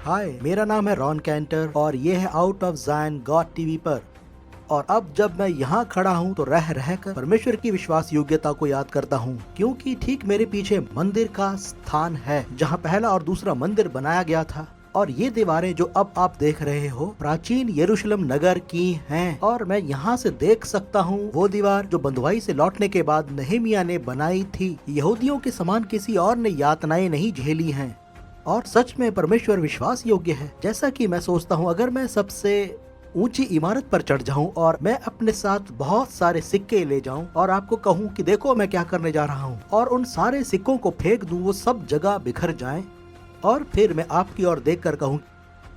हाय, मेरा नाम है रॉन कैंटर और ये है out of Zion God TV पर। और अब जब मैं यहाँ खड़ा हूँ तो रह रहकर परमेश्वर की विश्वास योग्यता को याद करता हूँ, क्योंकि ठीक मेरे पीछे मंदिर का स्थान है जहाँ पहला और दूसरा मंदिर बनाया गया था। और ये दीवारें जो अब आप देख रहे हो प्राचीन यरूशलेम नगर की हैं। और मैं यहाँ से देख सकता हूँ वो दीवार जो बंधुआई से लौटने के बाद नहमिया ने बनाई थी। यहूदियों के समान किसी और ने यातनाएं नहीं झेली हैं और सच में परमेश्वर विश्वास योग्य है। जैसा कि मैं सोचता हूँ, अगर मैं सबसे ऊंची इमारत पर चढ़ जाऊं और मैं अपने साथ बहुत सारे सिक्के ले जाऊं और आपको कहूं कि देखो मैं क्या करने जा रहा हूं, और उन सारे सिक्कों को फेंक दूं, वो सब जगह बिखर जाएं, और फिर मैं आपकी ओर देखकर कहूं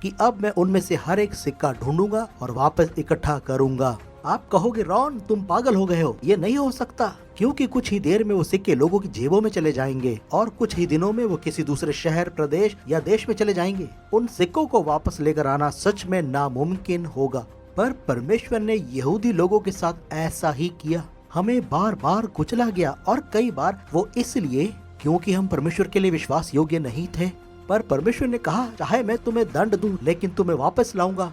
कि अब मैं उनमें से हर एक सिक्का ढूंढूंगा और वापस इकट्ठा करूंगा। आप कहोगे रॉन तुम पागल हो गए हो, ये नहीं हो सकता, क्योंकि कुछ ही देर में वो सिक्के लोगों की जेबों में चले जाएंगे और कुछ ही दिनों में वो किसी दूसरे शहर, प्रदेश या देश में चले जाएंगे। उन सिक्कों को वापस लेकर आना सच में नामुमकिन होगा, पर परमेश्वर ने यहूदी लोगों के साथ ऐसा ही किया। हमें बार बार कुचला गया और कई बार वो इसलिए क्योंकि हम परमेश्वर के लिए विश्वास योग्य नहीं थे। पर परमेश्वर ने कहा चाहे मैं तुम्हें दंड दूं लेकिन तुम्हें वापस लाऊंगा।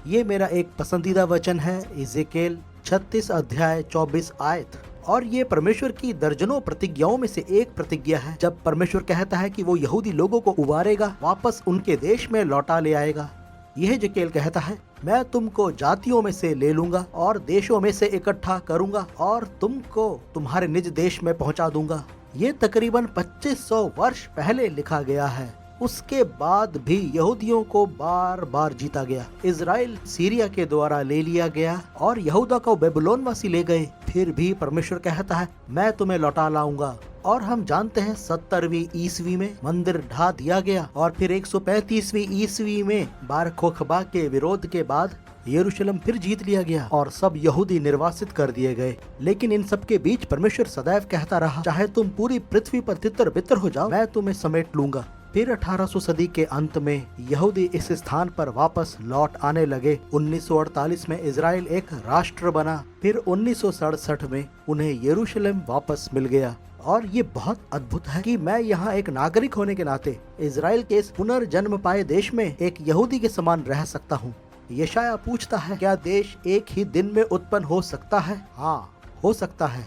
ये मेरा एक पसंदीदा वचन है, इज़ेकेल 36 अध्याय 24 आयत। और ये परमेश्वर की दर्जनों प्रतिज्ञाओं में से एक प्रतिज्ञा है, जब परमेश्वर कहता है कि वो यहूदी लोगों को उबारेगा, वापस उनके देश में लौटा ले आएगा। यह इज़ेकेल कहता है मैं तुमको जातियों में से ले लूंगा और देशों में से इकट्ठा करूंगा और तुमको तुम्हारे निज देश में पहुंचा दूंगा। ये तकरीबन 2500 वर्ष पहले लिखा गया है। उसके बाद भी यहूदियों को बार बार जीता गया। इज़राइल सीरिया के द्वारा ले लिया गया और यहूदा को बेबीलोन वासी ले गए, फिर भी परमेश्वर कहता है मैं तुम्हें लौटा लाऊंगा। और हम जानते हैं 70वीं ईस्वी में मंदिर ढा दिया गया और फिर 135वीं ईस्वी में बार खोखबा के विरोध के बाद यरूशलेम फिर जीत लिया गया और सब यहूदी निर्वासित कर दिए गए। लेकिन इन सब के बीच परमेश्वर सदैव कहता रहा चाहे तुम पूरी पृथ्वी पर तितर बितर हो जाओ, मैं तुम्हें समेट लूंगा। फिर 1800 सदी के अंत में यहूदी इस स्थान पर वापस लौट आने लगे। 1948 में इज़राइल एक राष्ट्र बना। फिर 1967 में उन्हें यरूशलेम वापस मिल गया। और ये बहुत अद्भुत है कि मैं यहाँ एक नागरिक होने के नाते इज़राइल के इस पुनर्जन्म पाए देश में एक यहूदी के समान रह सकता हूँ। यशाया पूछता है क्या देश एक ही दिन में उत्पन्न हो सकता है? हाँ, हो सकता है।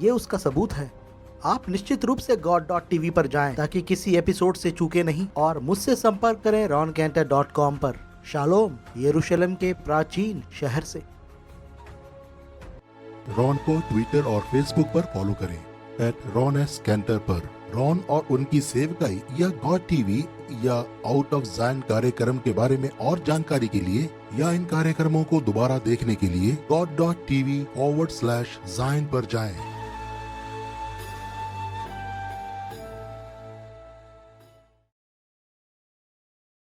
ये उसका सबूत है। आप निश्चित रूप से God.tv पर जाएं ताकि किसी एपिसोड से चूके नहीं, और मुझसे संपर्क करें roncantor.com पर। शालोम, यरूशलेम के प्राचीन शहर से। रॉन को ट्विटर और फेसबुक पर फॉलो करें @RonSCantor पर। रॉन और उनकी सेवकाई या गॉड टीवी या आउट ऑफ ज़ायन कार्यक्रम के बारे में और जानकारी के लिए या इन कार्यक्रमों को दोबारा देखने के लिए God.tv/Zion पर जाएं।